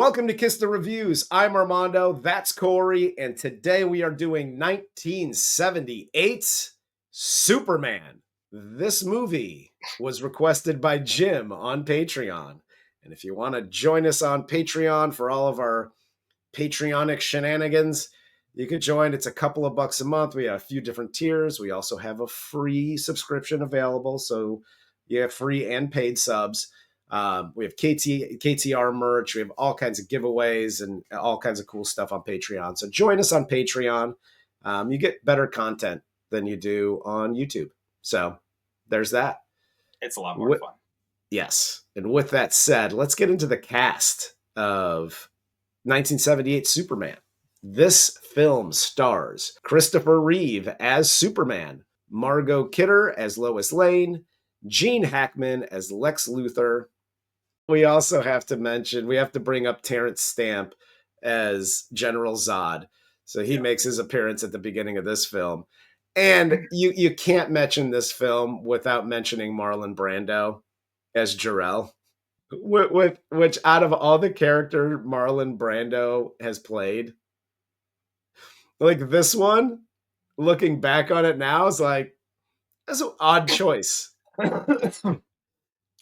Welcome to Kiss the Reviews. I'm Armando, that's Corey, and today we are doing 1978's Superman. This movie was requested by Jim on Patreon. And if you want to join us on Patreon for all of our Patreonic shenanigans, you can join. It's a couple of bucks a month. We have a few different tiers. We also have a free subscription available, so you have free and paid subs. We have KTR merch. We have all kinds of giveaways and all kinds of cool stuff on Patreon. So join us on Patreon. You get better content than you do on YouTube. So there's that. It's a lot more fun. Yes. And with that said, let's get into the cast of 1978 Superman. This film stars Christopher Reeve as Superman, Margot Kidder as Lois Lane, Gene Hackman as Lex Luthor. We also have to bring up Terence Stamp as General Zod. So he makes his appearance at the beginning of this film. And you can't mention this film without mentioning Marlon Brando as Jor-El, which out of all the character Marlon Brando has played, like this one, looking back on it now, is like, that's an odd choice.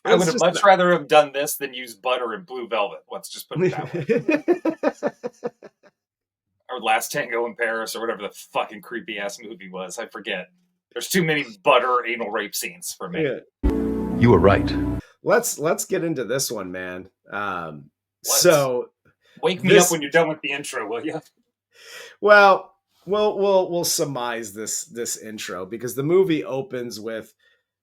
I would have much rather have done this than use butter and blue velvet. Let's just put it that way. Or Last Tango in Paris, or whatever the fucking creepy ass movie was. I forget. There's too many butter anal rape scenes for me. Yeah. You were right. Let's get into this one, man. So wake me up when you're done with the intro, will you? Well, we'll surmise this intro because the movie opens with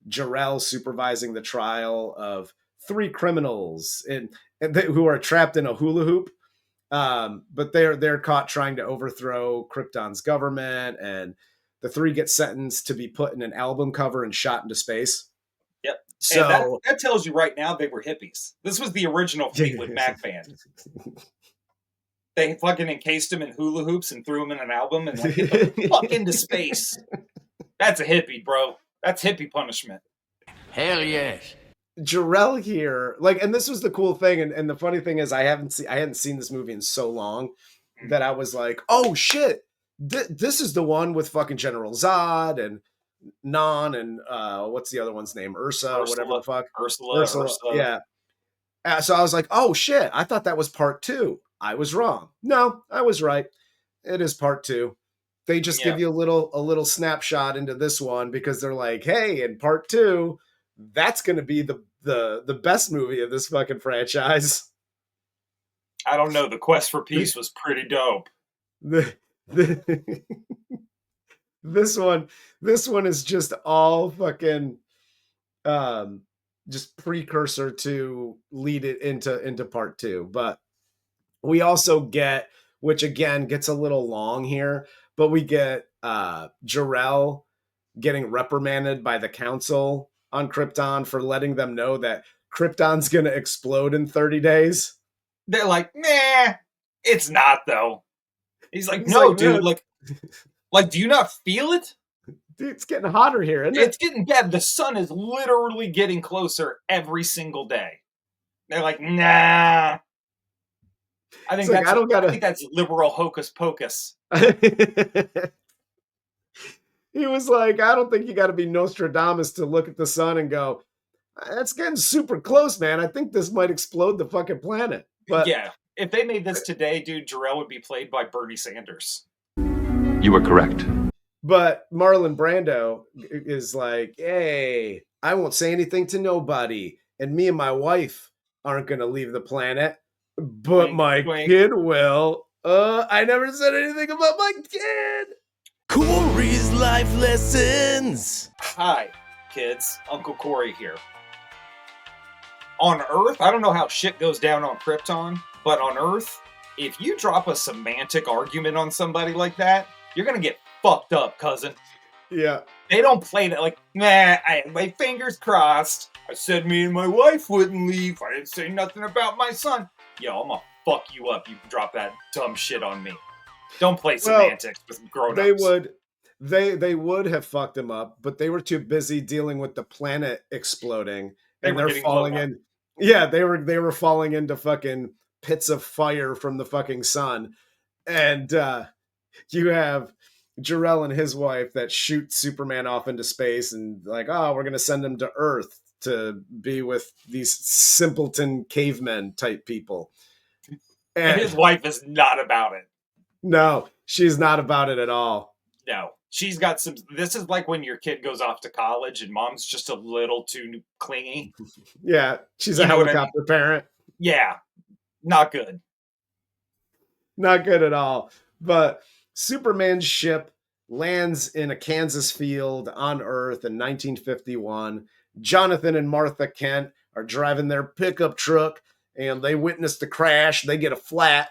Jor-El supervising the trial of three criminals who are trapped in a hula hoop. But they're caught trying to overthrow Krypton's government, and the three get sentenced to be put in an album cover and shot into space. Yep. So and that tells you right now they were hippies. This was the original Fleetwood Mac band. They fucking encased him in hula hoops and threw him in an album and hit the fuck into space. That's a hippie, bro. That's hippie punishment. Hell yes. Jor-El here, and this was the cool thing, and the funny thing is I hadn't seen this movie in so long that I was like, oh shit, this is the one with fucking General Zod and Non and what's the other one's name? Ursa, whatever the fuck. Ursula. Yeah. So I was like, oh shit, I thought that was part 2. I was wrong. No, I was right. It is part 2. They just give you a little snapshot into this one because they're like, hey, in part 2, that's going to be the best movie of this fucking franchise. I don't know. The Quest for Peace was pretty dope. This one is just all fucking just precursor to lead it into part 2. But we also get, which again gets a little long here, but we get Jor-El getting reprimanded by the council on Krypton for letting them know that Krypton's going to explode in 30 days. They're like, nah, it's not though. He's like, no, dude, like, do you not feel it? Dude, it's getting hotter here, isn't it? It's getting bad. The sun is literally getting closer every single day. They're like, nah. I think that's liberal hocus pocus. He was like, I don't think you got to be Nostradamus to look at the sun and go, that's getting super close, man. I think this might explode the fucking planet. But yeah, if they made this today, dude, Jor-El would be played by Bernie Sanders. You were correct. But Marlon Brando is like, hey, I won't say anything to nobody. And me and my wife aren't going to leave the planet. But wink, my kid will. I never said anything about my kid. Corey's life lessons. Hi, kids. Uncle Corey here. On Earth, I don't know how shit goes down on Krypton, but on Earth, if you drop a semantic argument on somebody like that, you're gonna get fucked up, cousin. Yeah. They don't play that like, nah, my fingers crossed. I said me and my wife wouldn't leave. I didn't say nothing about my son. Yo, I'm gonna fuck you up. You drop that dumb shit on me. Don't play semantics with grown-ups. They would have fucked him up, but they were too busy dealing with the planet exploding, and they're falling in. Yeah, they were falling into fucking pits of fire from the fucking sun. And you have Jor-El and his wife that shoot Superman off into space and like, oh, we're going to send him to Earth to be with these simpleton cavemen type people. And his wife is not about it. No, she's not about it at all. No. She's got some... This is like when your kid goes off to college and mom's just a little too clingy. Yeah, she's a helicopter parent. Yeah, not good. Not good at all. But Superman's ship lands in a Kansas field on Earth in 1951. Jonathan and Martha Kent are driving their pickup truck, and they witness the crash. They get a flat,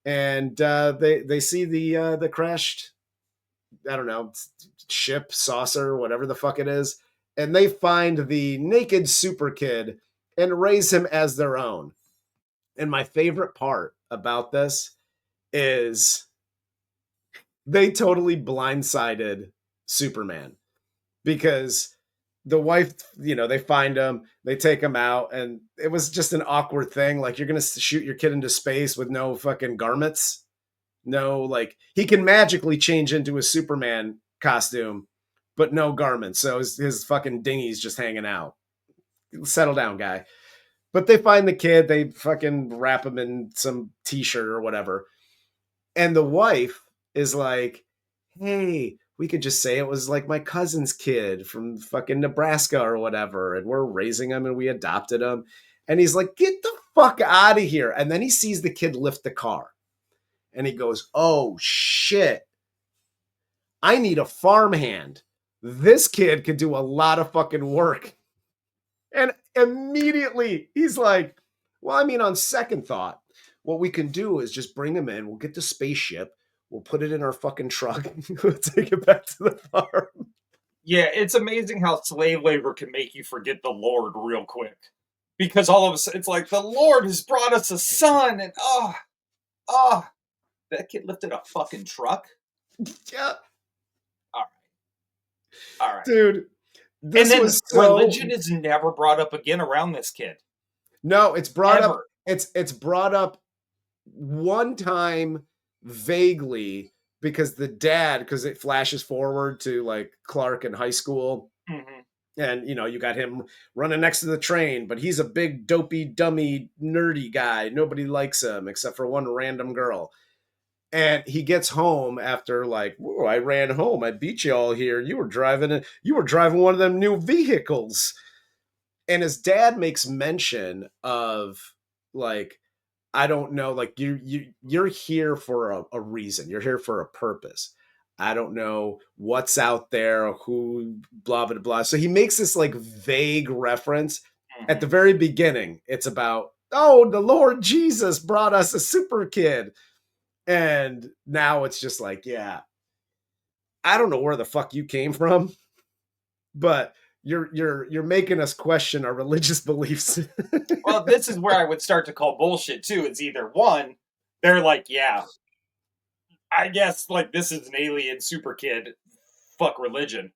and they see the crashed, I don't know, ship, saucer, whatever the fuck it is, and they find the naked super kid and raise him as their own. And my favorite part about this is they totally blindsided Superman, because the wife, they find him, they take him out, and it was just an awkward thing. Like, you're going to shoot your kid into space with no fucking garments. No, like, he can magically change into a Superman costume, but no garments. So his fucking dinghy's just hanging out. Settle down, guy. But they find the kid, they fucking wrap him in some t-shirt or whatever. And the wife is like, hey, we could just say it was like my cousin's kid from fucking Nebraska or whatever, and we're raising him and we adopted him. And he's like, get the fuck out of here. And then he sees the kid lift the car. And he goes, oh, shit. I need a farmhand. This kid could do a lot of fucking work. And immediately he's like, well, I mean, on second thought, what we can do is just bring him in. We'll get the spaceship. We'll put it in our fucking truck. We'll take it back to the farm. Yeah, it's amazing how slave labor can make you forget the Lord real quick. Because all of a sudden, it's like, the Lord has brought us a son. And, that kid lifted a fucking truck? Yeah. All right. Dude, this and then was so... religion is never brought up again around this kid. No, it's brought Ever. up. It's brought up one time vaguely, because the dad, because it flashes forward to like Clark in high school. Mm-hmm. And, you got him running next to the train, but he's a big, dopey, dummy, nerdy guy. Nobody likes him except for one random girl. And he gets home after like, whoa, I ran home. I beat you all here. You were driving one of them new vehicles. And his dad makes mention of like, I don't know, like you're here for a reason. You're here for a purpose. I don't know what's out there or who, blah, blah, blah. So he makes this like vague reference at the very beginning. It's about, oh, the Lord Jesus brought us a super kid. And now it's just like, yeah, I don't know where the fuck you came from, but you're making us question our religious beliefs. Well, this is where I would start to call bullshit too. It's either one, they're like, yeah, I guess like this is an alien super kid, fuck religion.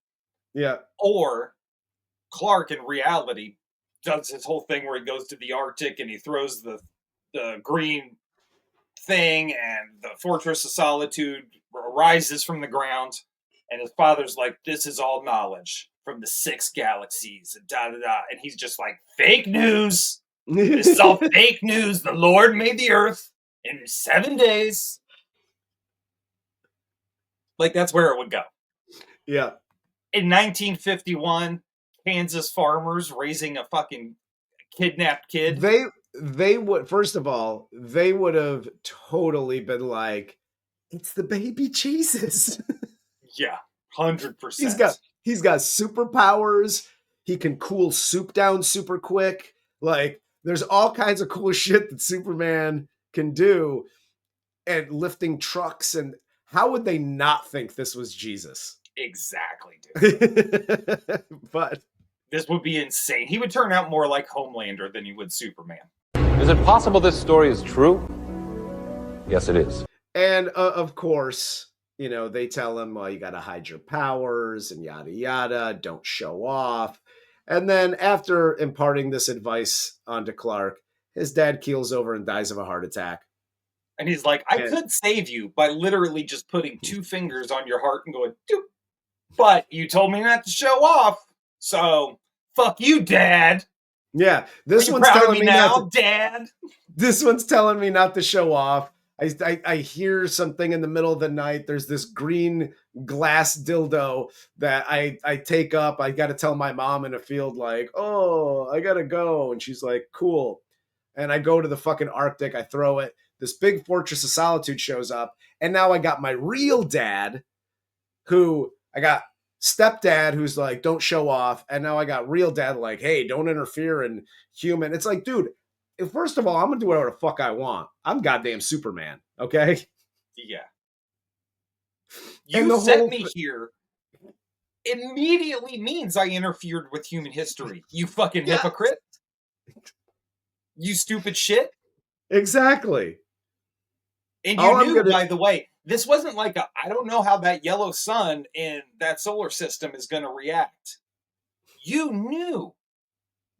Yeah. Or Clark in reality does his whole thing where he goes to the Arctic and he throws the green thing and the Fortress of Solitude rises from the ground, and his father's like, this is all knowledge from the 6 galaxies and da-da-da, and he's just like, fake news. This is all fake news. The Lord made the earth in 7 days. Like, that's where it would go. Yeah. In 1951, Kansas farmers raising a fucking kidnapped kid. They would, first of all, they would have totally been like, it's the baby Jesus. Yeah, 100%. He's got superpowers. He can cool soup down super quick. Like, there's all kinds of cool shit that Superman can do, and lifting trucks. And how would they not think this was Jesus? Exactly, dude. But this would be insane. He would turn out more like Homelander than he would Superman. Is it possible this story is true? Yes, it is. And of course, they tell him, well, you got to hide your powers and yada, yada. Don't show off. And then after imparting this advice onto Clark, his dad keels over and dies of a heart attack. And he's like, I could save you by literally just putting 2 fingers on your heart and going, doop. But you told me not to show off. So, fuck you, Dad. Yeah, this one's telling me now, Dad. This one's telling me not to show off. I hear something in the middle of the night. There's this green glass dildo that I take up. I got to tell my mom in a field, like, oh, I got to go. And she's like, cool. And I go to the fucking Arctic. I throw it. This big Fortress of Solitude shows up. And now I got my real dad, who I got stepdad, who's like, don't show off. And now I got real dad, like, hey, don't interfere in human. It's like, dude, first of all, I'm going to do whatever the fuck I want. I'm goddamn Superman, okay? Yeah. You sent me here immediately means I interfered with human history. You fucking hypocrite. You stupid shit. Exactly. And you knew, by the way, this wasn't like I don't know how that yellow sun in that solar system is going to react. You knew.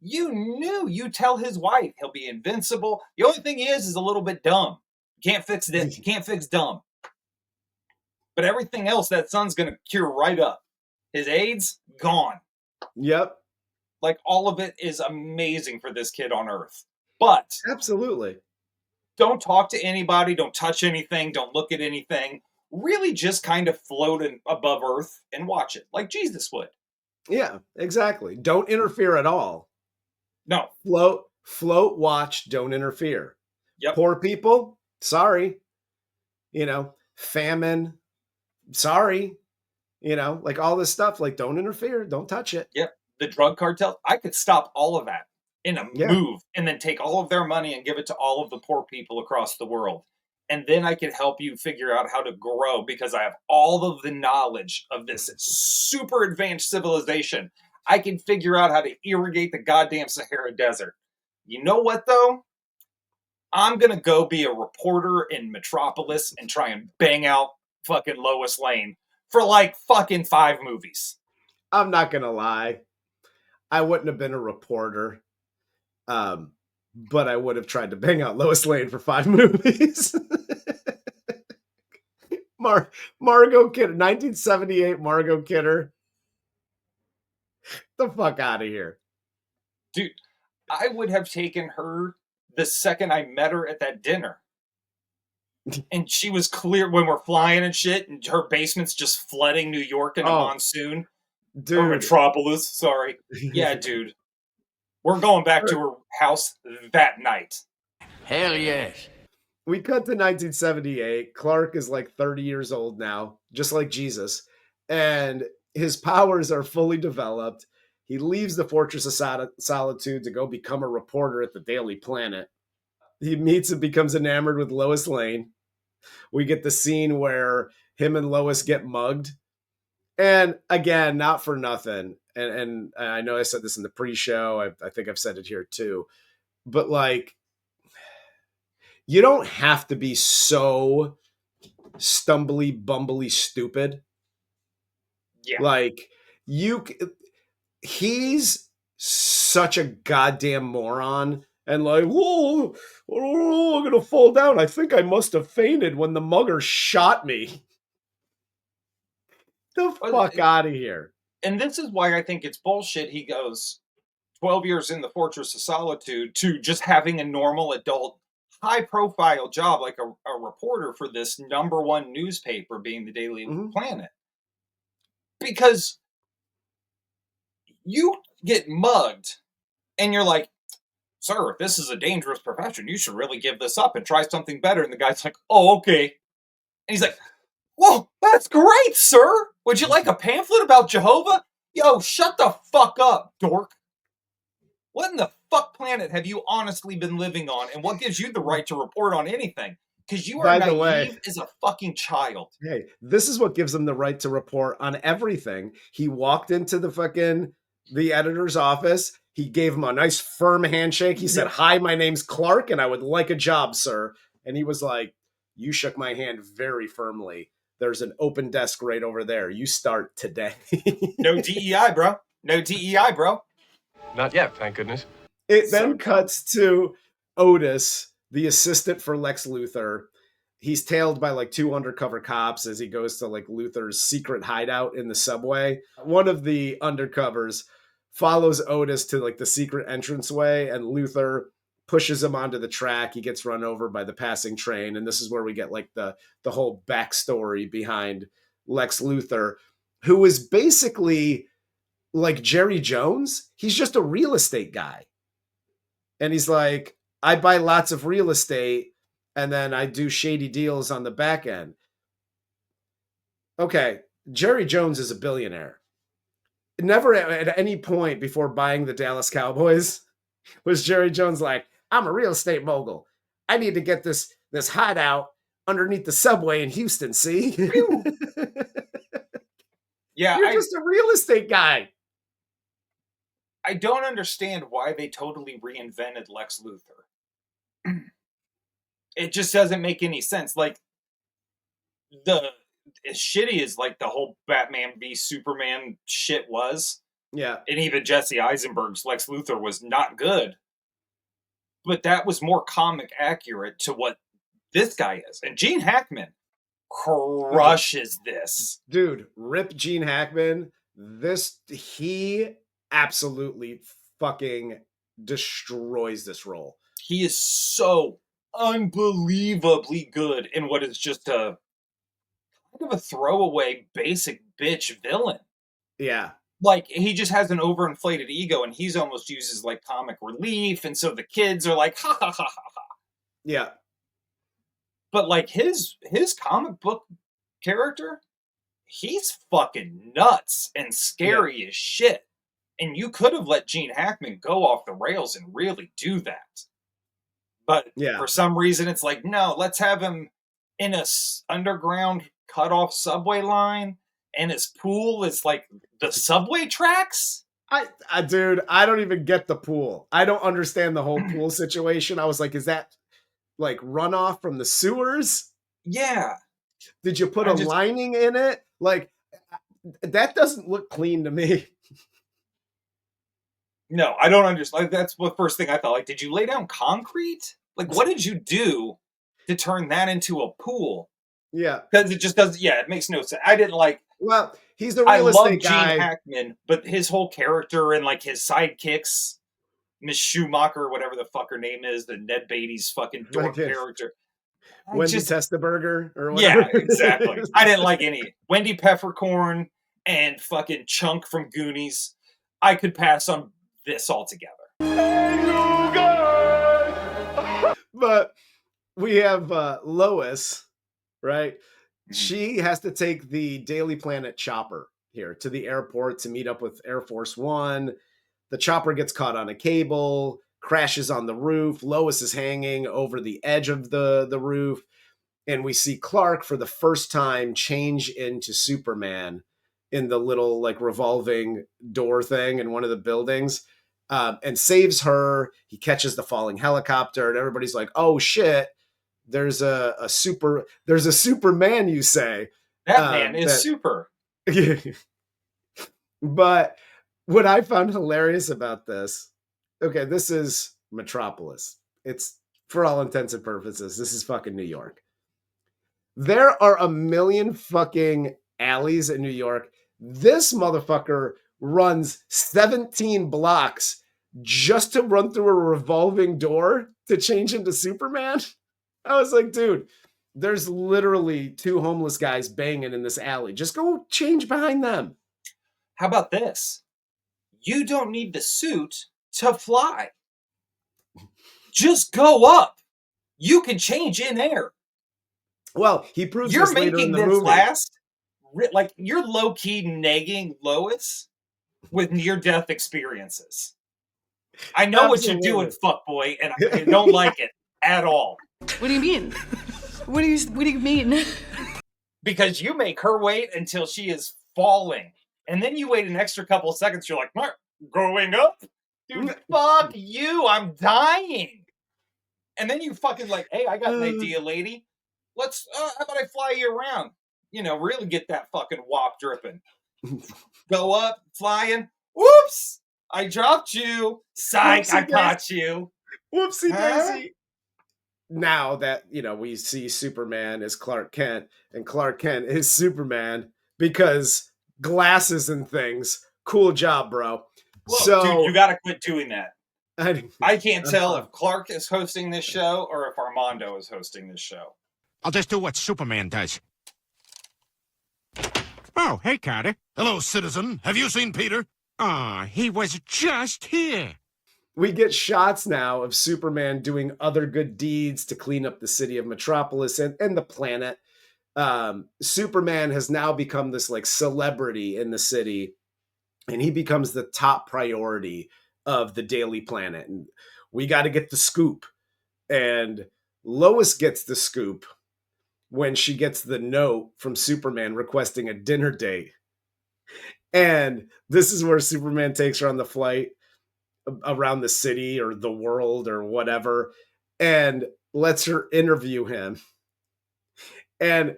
You tell his wife he'll be invincible. The only thing he is a little bit dumb. Can't fix this. Can't fix dumb. But everything else, that sun's going to cure right up. His AIDS, gone. Yep. Like, all of it is amazing for this kid on Earth. But absolutely. Don't talk to anybody. Don't touch anything. Don't look at anything. Really just kind of float above Earth and watch it like Jesus would. Yeah, exactly. Don't interfere at all. No. Float, watch, don't interfere. Yep. Poor people, sorry. Famine, sorry. Like all this stuff, like don't interfere, don't touch it. Yep. The drug cartel, I could stop all of that in a move and then take all of their money and give it to all of the poor people across the world. And then I could help you figure out how to grow because I have all of the knowledge of this super advanced civilization. I can figure out how to irrigate the goddamn Sahara Desert. You know what, though? I'm going to go be a reporter in Metropolis and try and bang out fucking Lois Lane for like fucking 5 movies. I'm not going to lie. I wouldn't have been a reporter. But I would have tried to bang out Lois Lane for 5 movies. Margot Kidder, 1978 Margot Kidder. The fuck out of here. Dude, I would have taken her the second I met her at that dinner. And she was clear when we're flying and shit, and her basement's just flooding New York in a monsoon. Dude. Or Metropolis, sorry. Yeah, dude. We're going back to her house that night. Hell yes. We cut to 1978. Clark is like 30 years old now, just like Jesus. And his powers are fully developed. He leaves the Fortress of Solitude to go become a reporter at the Daily Planet. He meets and becomes enamored with Lois Lane. We get the scene where him and Lois get mugged. And again, not for nothing. And I know I said this in the pre-show. I think I've said it here too. But like, you don't have to be so stumbly, bumbly stupid. Yeah. Like, he's such a goddamn moron. And like, whoa, I'm going to fall down. I think I must have fainted when the mugger shot me. The fuck out of here. And this is why I think it's bullshit. He goes 12 years in the Fortress of Solitude to just having a normal adult high profile job like a reporter for this #1 newspaper being the Daily Planet. Because you get mugged and you're like, sir, this is a dangerous profession. You should really give this up and try something better. And the guy's like, oh, okay. And he's like, whoa, that's great, sir. Would you like a pamphlet about Jehovah? Yo, shut the fuck up, dork. What in the fuck planet have you honestly been living on? And what gives you the right to report on anything? Because you are naive as a fucking child. Hey, this is what gives him the right to report on everything. He walked into the editor's office. He gave him a nice firm handshake. He said, hi, my name's Clark, and I would like a job, sir. And he was like, you shook my hand very firmly. There's an open desk right over there. You start today. No DEI, bro. No DEI, bro. Not yet, thank goodness. It then cuts to Otis, the assistant for Lex Luthor. He's tailed by like 2 undercover cops as he goes to like Luthor's secret hideout in the subway. One of the undercovers follows Otis to like the secret entranceway, and Luthor pushes him onto the track. He gets run over by the passing train, and this is where we get like the whole backstory behind Lex Luthor, who is basically like Jerry Jones. He's just a real estate guy. And he's like, I buy lots of real estate and then I do shady deals on the back end. Okay, Jerry Jones is a billionaire. Never at any point before buying the Dallas Cowboys was Jerry Jones like, I'm a real estate mogul. I need to get this hideout underneath the subway in Houston, see? Yeah, You're just a real estate guy. I don't understand why they totally reinvented Lex Luthor. It just doesn't make any sense. Like, as shitty as like the whole Batman v Superman shit was, yeah, and even Jesse Eisenberg's Lex Luthor was not good, but that was more comic accurate to what this guy is. And Gene Hackman crushes this. Dude, rip Gene Hackman. He absolutely fucking destroys this role. He is so unbelievably good in what is just a kind of a throwaway basic bitch villain. Yeah. Like, he just has an overinflated ego, and he's almost uses like comic relief, and so the kids are like, ha ha ha ha ha. Yeah. But like his comic book character, he's fucking nuts and scary as shit. And you could have let Gene Hackman go off the rails and really do that. But for some reason, it's like, no, let's have him in a underground cut-off subway line, and his pool is like the subway tracks. Dude, I don't even get the pool. I don't understand the whole pool situation. I was like, is that like runoff from the sewers? Yeah. Did you put a lining in it? Like, that doesn't look clean to me. No, I don't understand. Like, that's the first thing I thought. Like, did you lay down concrete? Like, what did you do to turn that into a pool? Yeah. Because it just doesn't, it makes no sense. I didn't like... Well, he's the real estate guy. I love Gene Hackman, but his whole character and, like, his sidekicks, Miss Schumacher, whatever the fuck her name is, the Ned Beatty's fucking dork character. Wendy Testaberger or whatever. Yeah, exactly. I didn't like any. Wendy Peppercorn and fucking Chunk from Goonies. I could pass on this altogether. But we have Lois, right? Mm-hmm. She has to take the Daily Planet chopper here to the airport to meet up with Air Force One. The chopper gets caught on a cable, crashes on the roof. Lois is hanging over the edge of the roof. And we see Clark for the first time change into Superman in the little like revolving door thing in one of the buildings. And saves her. He catches the falling helicopter, and everybody's like, "Oh shit! There's a Superman." You say that man is super. But what I found hilarious about this, okay, this is Metropolis. It's for all intents and purposes, this is fucking New York. There are a million fucking alleys in New York. This motherfucker runs 17 blocks just to run through a revolving door to change into Superman. I was like, dude, there's literally 2 homeless guys banging in this alley. Just go change behind them. How about this? You don't need the suit to fly. Just go up. You can change in air. Well, he proves this later in the movie. Like, you're low-key negging Lois with near-death experiences. I know what you're doing, fuckboy, and I don't like it at all. What do you mean? What do you mean? Because you make her wait until she is falling, and then you wait an extra couple of seconds. You're like, going up? Dude, fuck you. I'm dying. And then you fucking like, hey, I got an idea, lady. Let's, how about I fly you around? You know, really get that fucking wop dripping. Go up, flying. Whoops! I dropped you. Psych, I caught you. Whoopsie daisy. now that, we see Superman as Clark Kent and Clark Kent is Superman because glasses and things. Cool job, bro. Look, dude, you got to quit doing that. I can't tell if Clark is hosting this show or if Armando is hosting this show. I'll just do what Superman does. Oh, hey, Carter. Hello, citizen. Have you seen Peter? He was just here. We get shots now of Superman doing other good deeds to clean up the city of Metropolis and the planet. Superman has now become this like celebrity in the city, and he becomes the top priority of the Daily Planet. And we got to get the scoop. And Lois gets the scoop when she gets the note from Superman requesting a dinner date. And this is where Superman takes her on the flight around the city or the world or whatever and lets her interview him. And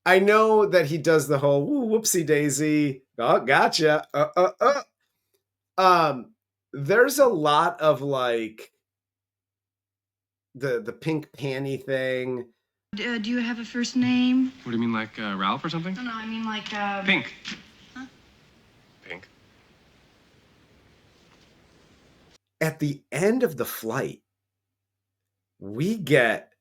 I know that he does the whole whoopsie daisy. Oh, gotcha. There's a lot of like the pink panty thing. Do you have a first name? What do you mean, like Ralph or something? No, I mean like Pink. Huh? Pink. At the end of the flight, we get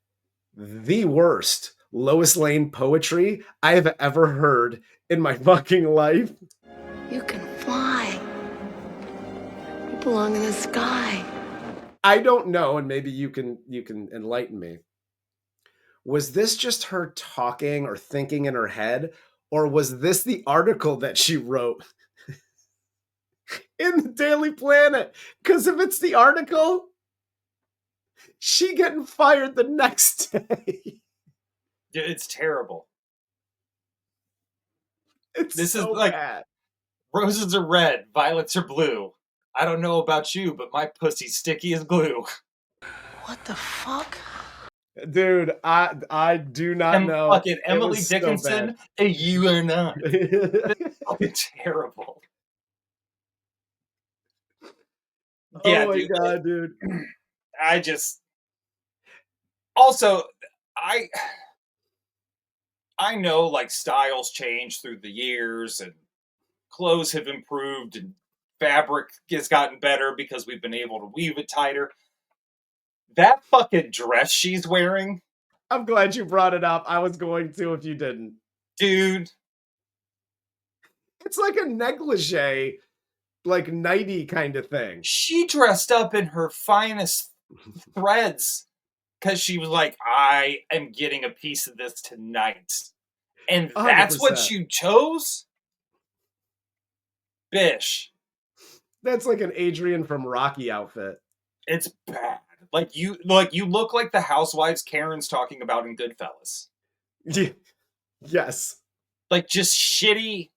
the worst Lois Lane poetry I have ever heard in my fucking life. You can fly. You belong in the sky. I don't know, and maybe you can enlighten me. Was this just her talking or thinking in her head, or was this the article that she wrote in the Daily Planet? Because if it's the article, she getting fired the next day. It's terrible. This so is like bad. Roses are red, violets are blue. I don't know about you, but my pussy's sticky as glue. What the fuck? Dude, I do not know. Fucking Emily Dickinson, so you are not. Fucking terrible. Yeah, oh my God, dude. I just also I know like styles change through the years and clothes have improved and fabric has gotten better because we've been able to weave it tighter. That fucking dress she's wearing. I'm glad you brought it up. I was going to if you didn't. Dude. It's like a negligee, like nighty kind of thing. She dressed up in her finest threads because she was like, I am getting a piece of this tonight. And that's 100%. What you chose? Bish. That's like an Adrian from Rocky outfit. It's bad. Like you look like the housewives Karen's talking about in Goodfellas. Yes. Like just shitty,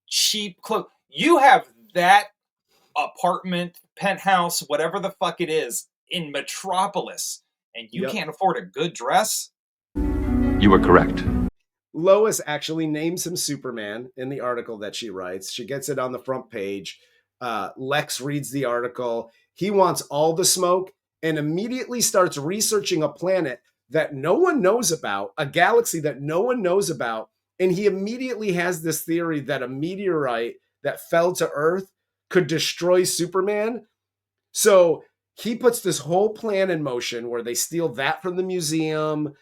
cheap clothes. You have that apartment, penthouse, whatever the fuck it is, in Metropolis, and you can't afford a good dress? You were correct. Lois actually names him Superman in the article that she writes. She gets it on the front page. Lex reads the article. He wants all the smoke and immediately starts researching a planet that no one knows about, a galaxy that no one knows about. And he immediately has this theory that a meteorite that fell to Earth could destroy Superman. So he puts this whole plan in motion where they steal that from the museum.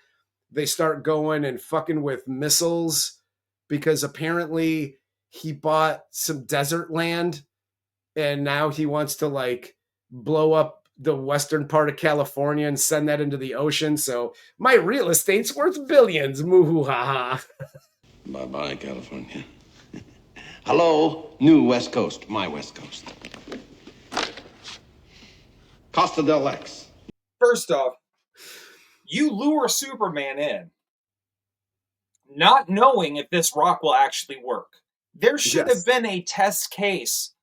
They start going and fucking with missiles because apparently he bought some desert land and now he wants to like blow up the western part of California and send that into the ocean. So my real estate's worth billions. Moo ha ha. Bye-bye, California. Hello, new West Coast, my West Coast. Costa del Lex. First off, you lure Superman in, not knowing if this rock will actually work. There should have been a test case,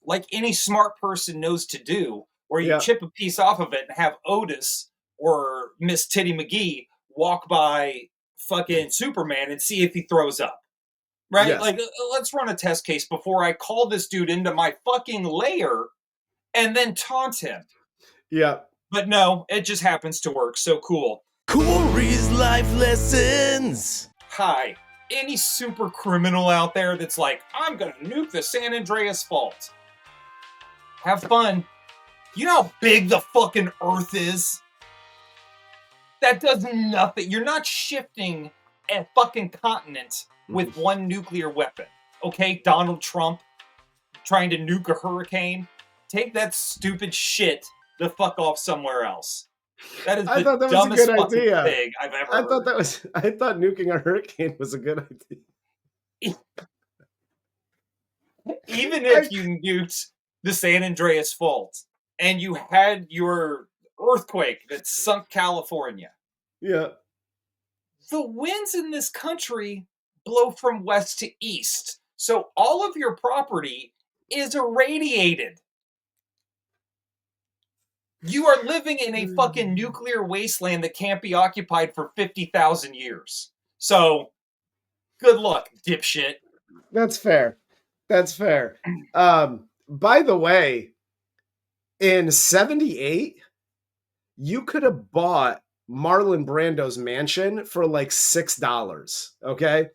like any smart person knows to do, where you chip a piece off of it and have Otis or Miss Titty McGee walk by fucking Superman and see if he throws up. Right? Yes. Like, let's run a test case before I call this dude into my fucking lair and then taunt him. Yeah. But no, it just happens to work. So cool. Corey's life lessons. Hi, any super criminal out there that's like, I'm gonna nuke the San Andreas Fault. Have fun. You know how big the fucking Earth is? That does nothing. You're not shifting a fucking continent with one nuclear weapon. Okay, Donald Trump trying to nuke a hurricane? Take that stupid shit the fuck off somewhere else. That is the dumbest fucking thing I've ever heard. I thought nuking a hurricane was a good idea. Even if you nuked the San Andreas Fault and you had your earthquake that sunk California. Yeah. The winds in this country blow from west to east. So all of your property is irradiated. You are living in a fucking nuclear wasteland that can't be occupied for 50,000 years. So, good luck, dipshit. That's fair. That's fair. By the way, in 78, you could have bought Marlon Brando's mansion for like $6. Okay?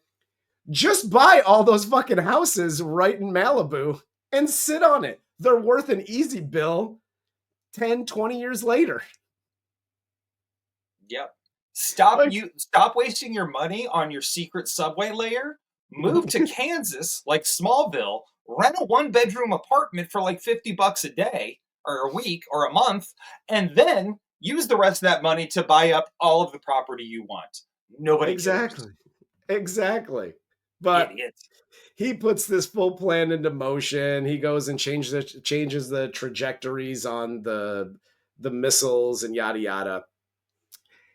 Just buy all those fucking houses right in Malibu and sit on it. They're worth an easy bill 10, 20 years later. Yep. Stop wasting your money on your secret subway layer. Move to Kansas, like Smallville, rent a 1-bedroom apartment for like $50 a day or a week or a month, and then use the rest of that money to buy up all of the property you want. Nobody cares. Exactly. But Idiot. He puts this full plan into motion. He goes and changes the trajectories on the missiles and yada yada.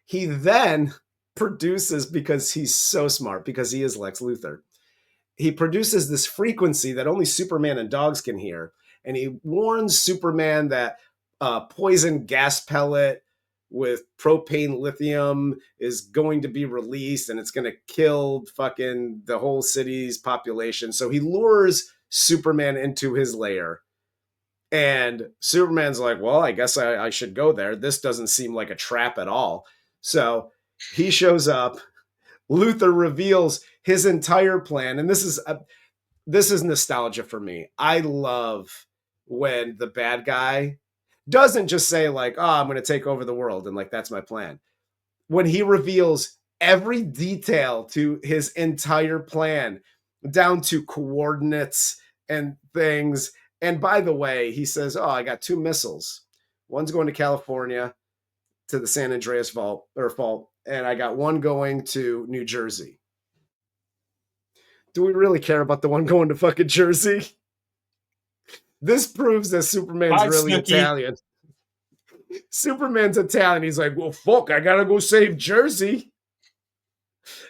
He then produces, because he's so smart, because he is Lex Luthor, he produces this frequency that only Superman and dogs can hear, and he warns Superman that a poison gas pellet with propane lithium is going to be released and it's going to kill fucking the whole city's population. So he lures Superman into his lair. And Superman's like, well, I guess I should go there. This doesn't seem like a trap at all. So he shows up. Luthor reveals his entire plan. And this is nostalgia for me. I love when the bad guy doesn't just say like, oh, I'm going to take over the world and like, that's my plan. When he reveals every detail to his entire plan down to coordinates and things. And by the way, he says, oh, I got 2 missiles. One's going to California to the San Andreas fault, and I got one going to New Jersey. Do we really care about the one going to fucking Jersey? This proves that Superman's really Snooki. Italian. Superman's Italian. He's like, well, fuck, I gotta go save Jersey.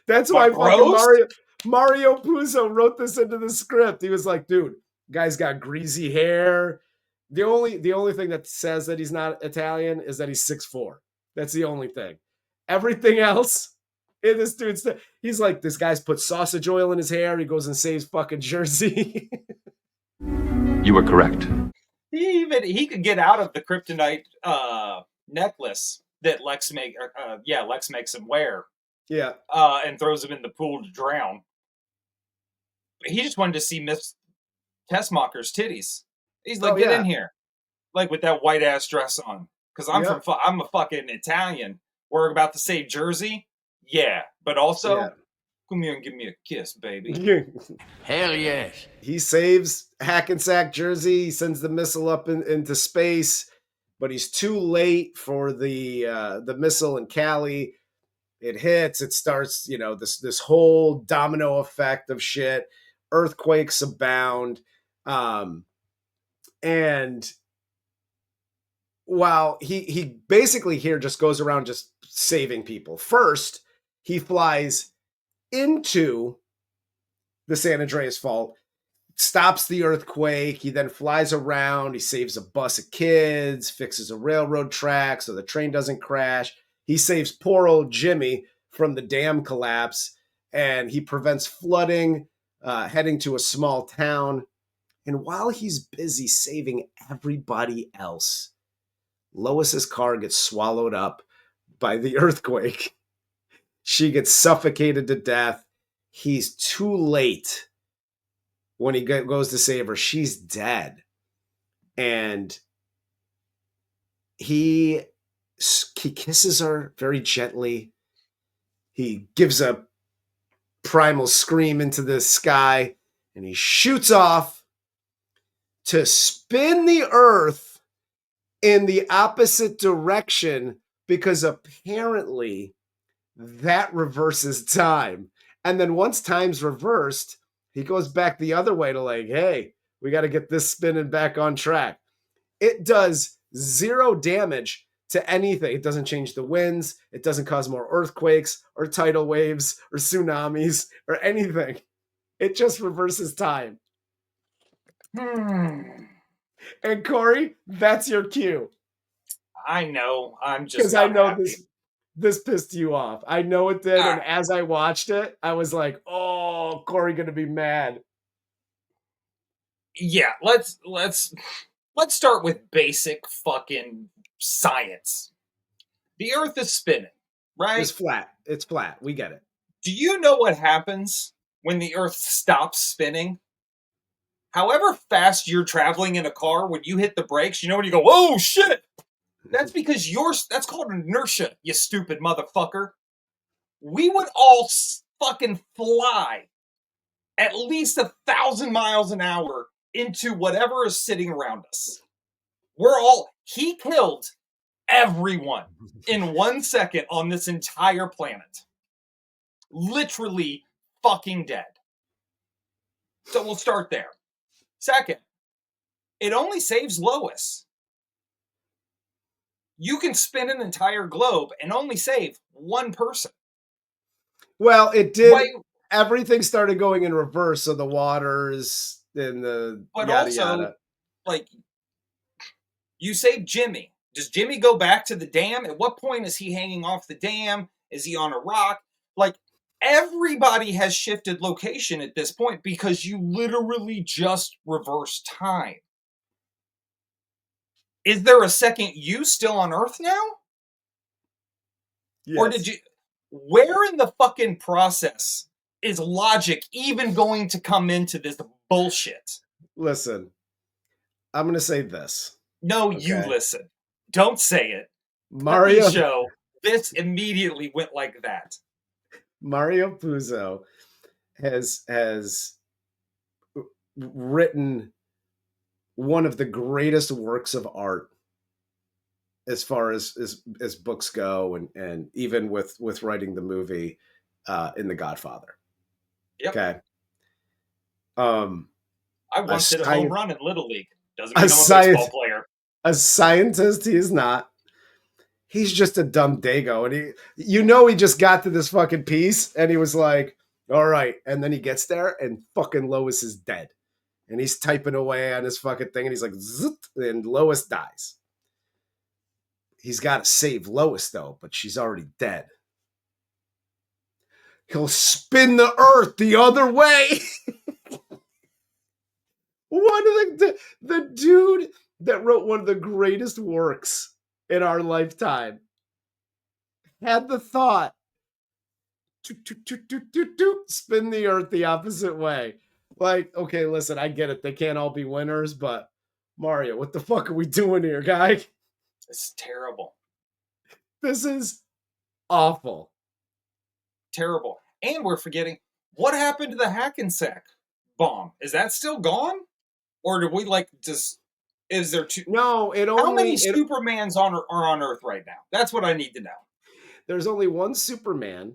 That's why fucking Mario Puzo wrote this into the script. He was like, dude, guy's got greasy hair. The only thing that says that he's not Italian is that he's 6'4". That's the only thing. Everything else, this dude's he's like, this guy's put sausage oil in his hair. He goes and saves fucking Jersey. You were correct. He could get out of the kryptonite necklace that Lex makes him wear. Yeah. And throws him in the pool to drown. But he just wanted to see Miss Tessmacher's titties. He's like, get in here, like with that white ass dress on, because I'm a fucking Italian. We're about to save Jersey, but also. Come here and give me a kiss, baby. Hell yes. He saves Hackensack Jersey. He sends the missile up into space, but he's too late for the missile in Cali. It hits. It starts, this whole domino effect of shit. Earthquakes abound. And while he basically here just goes around just saving people. First, he flies into the San Andreas Fault, stops the earthquake. He then flies around. He saves a bus of kids, fixes a railroad track so the train doesn't crash. He saves poor old Jimmy from the dam collapse, and he prevents flooding, heading to a small town. And while he's busy saving everybody else, Lois's car gets swallowed up by the earthquake. She gets suffocated to death. He's too late when he goes to save her. She's dead. And he kisses her very gently. He gives a primal scream into the sky, and he shoots off to spin the earth in the opposite direction, because apparently that reverses time. And then once time's reversed, he goes back the other way to like, hey, we got to get this spinning back on track. It does 0 damage to anything. It doesn't change the winds. It doesn't cause more earthquakes or tidal waves or tsunamis or anything. It just reverses time. And Corey, that's your cue. I know. I'm just because I know happy. this pissed you off. I know it did. And as I watched it, I was like, "Oh, Corey gonna be mad." Yeah, let's start with basic fucking science. The Earth is spinning, right? It's flat. It's flat. We get it. Do you know what happens when the Earth stops spinning? However fast you're traveling in a car, when you hit the brakes, you know when you go, "Oh shit!" That's because that's called inertia, you stupid motherfucker. We would all fucking fly at least 1,000 miles an hour into whatever is sitting around us. He killed everyone in 1 second on this entire planet. Literally fucking dead. So we'll start there. Second, it only saves Lois. You can spin an entire globe and only save one person. Well, it did. Everything started going in reverse, so the waters and the yada. Like, you saved Jimmy. Does Jimmy go back to the dam? At what point is he hanging off the dam? Is he on a rock? Like, everybody has shifted location at this point because you literally just reversed time. Is there a second you still on Earth now? Yes. Or did you... Where in the fucking process is logic even going to come into this bullshit? Listen, I'm going to say this. No, okay. You listen. Don't say it. Mario show. This immediately went like that. Mario Puzo has written one of the greatest works of art as far as books go, and even with writing the movie in The Godfather. Yep. Okay. I once hit a home run in Little League. Doesn't mean I'm a baseball player. A scientist, he is not. He's just a dumb dago, and he just got to this fucking piece, and he was like, "All right," and then he gets there, and fucking Lois is dead, and he's typing away on his fucking thing, and he's like, "Zzz," and Lois dies. He's got to save Lois, though, but she's already dead. He'll spin the earth the other way. The dude that wrote one of the greatest works in our lifetime had the thought, spin the earth the opposite way. Like, okay, listen, I get it. They can't all be winners, but Mario, what the fuck are we doing here, guy? It's terrible. This is awful. Terrible. And we're forgetting, what happened to the Hackensack bomb? Is that still gone? Or do we is there two? No, how many Supermans are on Earth right now? That's what I need to know. There's only one Superman,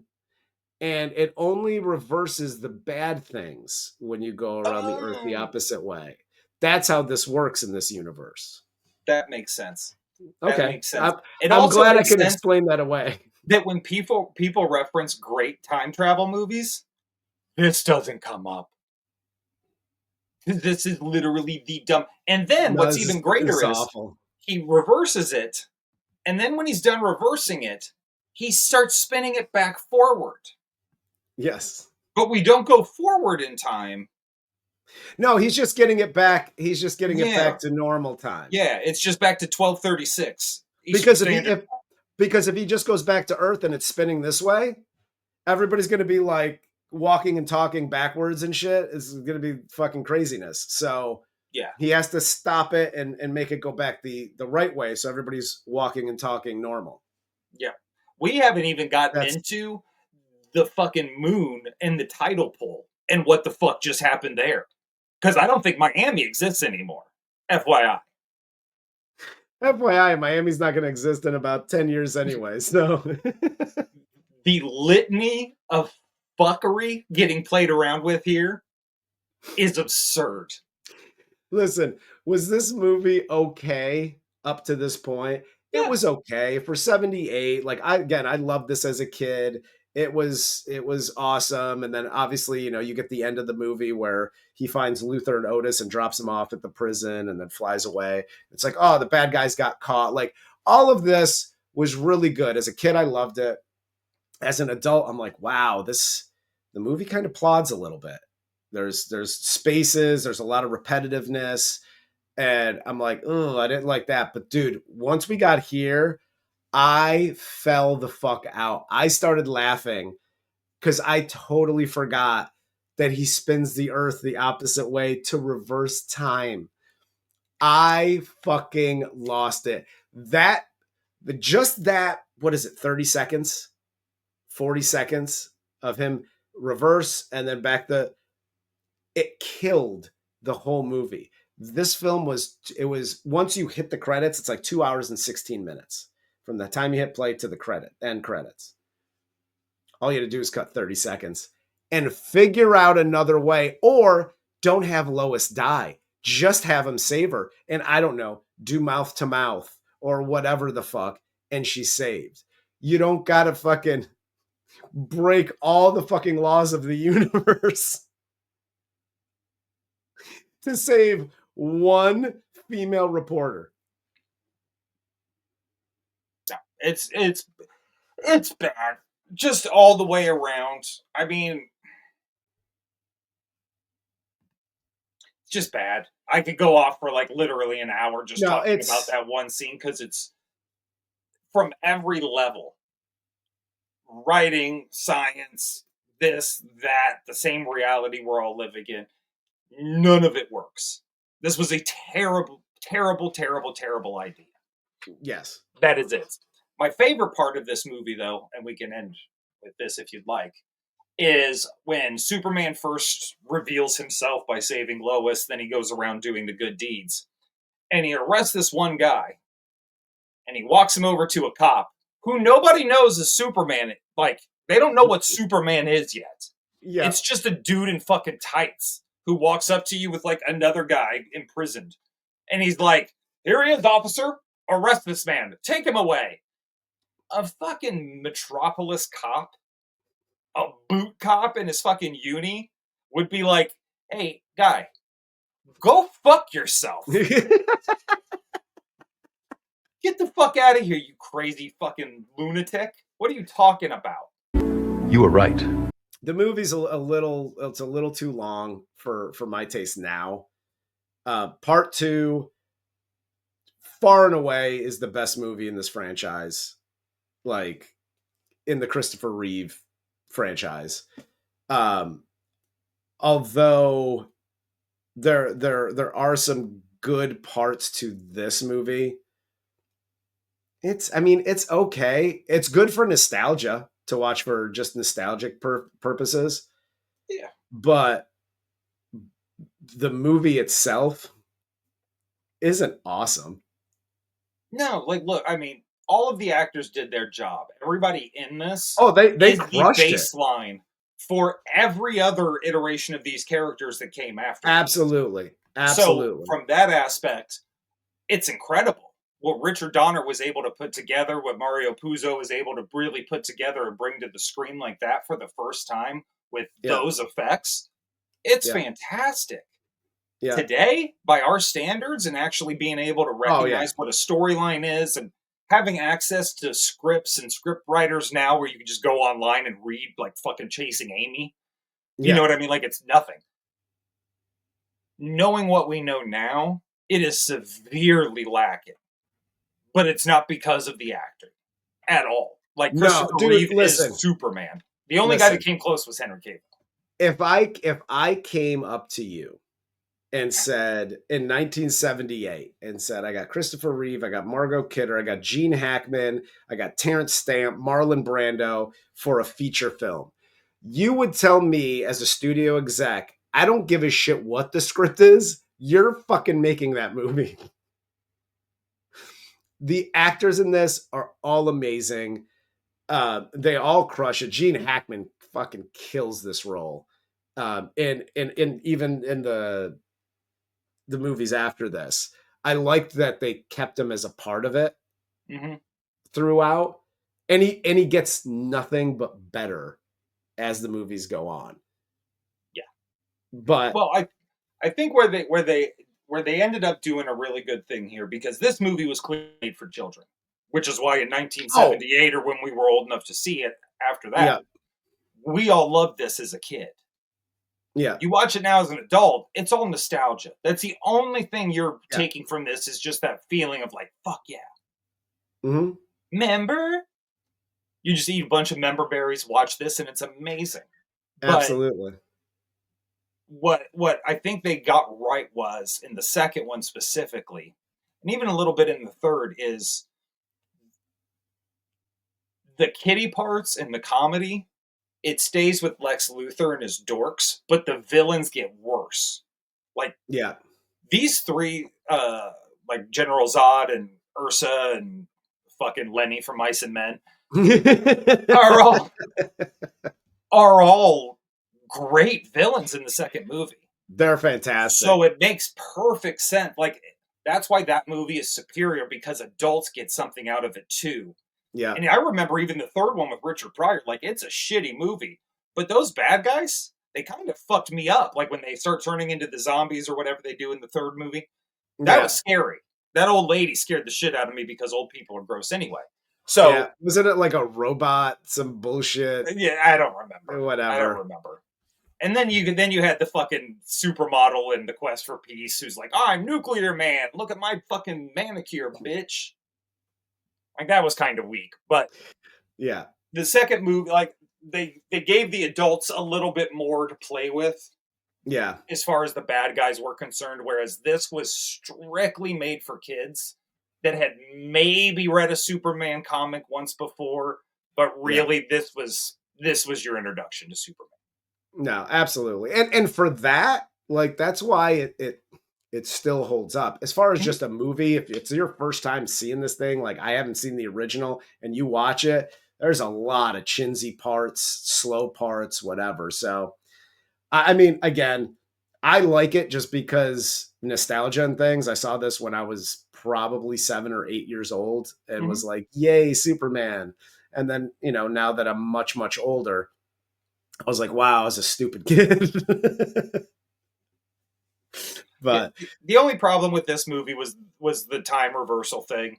and it only reverses the bad things when you go around the Earth the opposite way. That's how this works in this universe. That makes sense. Okay. That makes sense. I'm glad I can explain that away. That when people reference great time travel movies, this doesn't come up. This is literally the dumb. And then what's even greater is he reverses it, and then when he's done reversing it, he starts spinning it back forward. Yes. But we don't go forward in time. No, he's just getting it back. He's just getting it back to normal time. Yeah, it's just back to 1236. Because if he just goes back to Earth and it's spinning this way, everybody's going to be like walking and talking backwards and shit. It's going to be fucking craziness. So yeah, he has to stop it and make it go back the right way. So everybody's walking and talking normal. Yeah. We haven't even gotten into the fucking moon and the tidal pull and what the fuck just happened there. Because I don't think Miami exists anymore. FYI. FYI, Miami's not going to exist in about 10 years anyway. So the litany of fuckery getting played around with here is absurd. Listen, was this movie okay up to this point? It was okay for 78. Like I loved this as a kid. It was awesome. And then obviously, you get the end of the movie where he finds Luthor and Otis and drops him off at the prison and then flies away. It's like, oh, the bad guys got caught. Like all of this was really good. As a kid, I loved it. As an adult, I'm like, wow, the movie kind of plods a little bit. There's spaces, there's a lot of repetitiveness. And I'm like, oh, I didn't like that. But dude, once we got here, I fell the fuck out. I started laughing because I totally forgot that he spins the earth the opposite way to reverse time. I fucking lost it. That, what is it, 30 seconds? 40 seconds of him reverse and then back it killed the whole movie. This film was once you hit the credits, it's like 2 hours and 16 minutes from the time you hit play to the end credits. All you had to do is cut 30 seconds and figure out another way, or don't have Lois die. Just have him save her. And I don't know, do mouth to mouth or whatever the fuck. And she's saved. You don't got to fucking break all the fucking laws of the universe to save one female reporter. It's bad. Just all the way around. I mean, it's just bad. I could go off for like literally an hour just talking about that one scene because it's from every level. Writing, science, this, that, the same reality we're all living in. None of it works. This was a terrible, terrible, terrible, terrible idea. Yes. That is it. My favorite part of this movie, though, and we can end with this if you'd like, is when Superman first reveals himself by saving Lois, then he goes around doing the good deeds. And he arrests this one guy, and he walks him over to a cop who nobody knows is Superman. Like, they don't know what Superman is yet. Yeah. It's just a dude in fucking tights who walks up to you with, like, another guy imprisoned. And he's like, here he is, officer. Arrest this man. Take him away. A fucking Metropolis cop, a boot cop in his fucking uni would be like, hey, guy, go fuck yourself. Get the fuck out of here, you crazy fucking lunatic. What are you talking about? You were right. The movie's a little too long for my taste now. Part 2, far and away, is the best movie in this franchise. Like, in the Christopher Reeve franchise. Although there are some good parts to this movie. It's okay. It's good for nostalgia to watch for just nostalgic purposes. Yeah. But the movie itself isn't awesome. No, like, look, I mean, all of the actors did their job. Everybody in this they crushed the baseline for every other iteration of these characters that came after. Absolutely. So from that aspect, it's incredible what Richard Donner was able to put together, what Mario Puzo was able to really put together and bring to the screen like that for the first time with those effects. It's fantastic. Yeah. Today, by our standards, and actually being able to recognize what a storyline is and having access to scripts and script writers now where you can just go online and read like fucking Chasing Amy. You know what I mean? Like, it's nothing. Knowing what we know now, it is severely lacking. but it's not because of the actor at all. Like No, Christopher dude, Reeve listen. is Superman. The only guy that came close was Henry Cavill. If I came up to you and said in 1978 and said, I got Christopher Reeve, I got Margot Kidder, I got Gene Hackman, I got Terence Stamp, Marlon Brando for a feature film, you would tell me as a studio exec, I don't give a shit what the script is. You're fucking making that movie. The actors in this are all amazing. They all crush it. Gene Hackman fucking kills this role. And even in the movies after this, I liked that they kept him as a part of it throughout. And he gets nothing but better as the movies go on. Yeah. But well, I think where they ended up doing a really good thing here, because this movie was clearly made for children, which is why in 1978 or when we were old enough to see it after that, we all loved this as a kid. Yeah. You watch it now as an adult, it's all nostalgia. That's the only thing you're taking from this is just that feeling of like, fuck yeah. Mm-hmm. Member? You just eat a bunch of member berries, watch this, and it's amazing. Absolutely. But what I think they got right was, in the second one specifically, and even a little bit in the third, is the kiddie parts and the comedy, it stays with Lex Luthor and his dorks, but the villains get worse. Like, these three, like General Zod and Ursa and fucking Lenny from Mice and Men, are all great villains in the second movie. They're fantastic. So it makes perfect sense. Like, that's why that movie is superior, because adults get something out of it too. Yeah. And I remember even the third one with Richard Pryor, like, it's a shitty movie. But those bad guys, they kind of fucked me up. Like, when they start turning into the zombies or whatever they do in the third movie. That was scary. That old lady scared the shit out of me, because old people are gross anyway. So wasn't it like a robot, some bullshit? Yeah, I don't remember. Whatever. I don't remember. And then you had the fucking supermodel in The Quest for Peace who's like, I'm Nuclear Man. Look at my fucking manicure, bitch. Like, that was kind of weak. But yeah, the second movie, like, they gave the adults a little bit more to play with. Yeah. As far as the bad guys were concerned, whereas this was strictly made for kids that had maybe read a Superman comic once before, but really this was your introduction to Superman. No, absolutely. And for that, like, that's why it still holds up. As far as just a movie, if it's your first time seeing this thing, like I haven't seen the original, and you watch it, there's a lot of chinsy parts, slow parts, whatever. So, I mean, again, I like it just because nostalgia and things. I saw this when I was probably 7 or 8 years old and was like, yay, Superman. And then, now that I'm much, much older, I was like, wow, I was a stupid kid. But the only problem with this movie was the time reversal thing.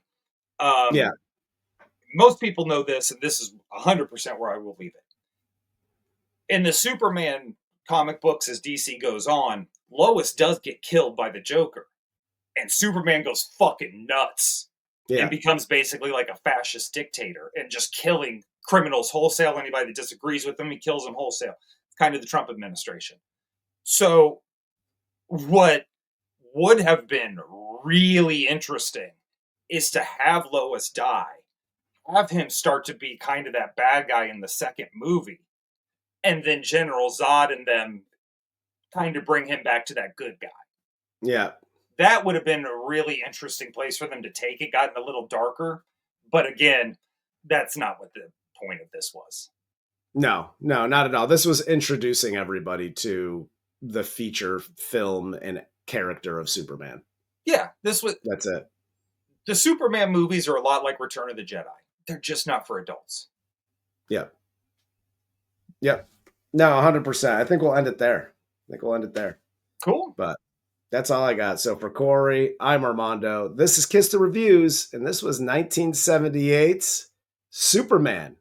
Most people know this, and this is 100% where I will leave it. In the Superman comic books, as DC goes on, Lois does get killed by the Joker, and Superman goes fucking nuts and becomes basically like a fascist dictator and just killing criminals wholesale. Anybody that disagrees with him, he kills them wholesale. It's kind of the Trump administration. So what would have been really interesting is to have Lois die, have him start to be kind of that bad guy in the second movie, and then General Zod and them kind of bring him back to that good guy. Yeah. That would have been a really interesting place for them to take it, gotten a little darker. But again, that's not what the point of this was. No, not at all. This was introducing everybody to the feature film and character of Superman. Yeah, that's it. The Superman movies are a lot like Return of the Jedi. They're just not for adults. Yep. No, 100%. I think we'll end it there. Cool. But that's all I got. So for Corey, I'm Armando. This is Kiss the Reviews, and this was 1978's Superman.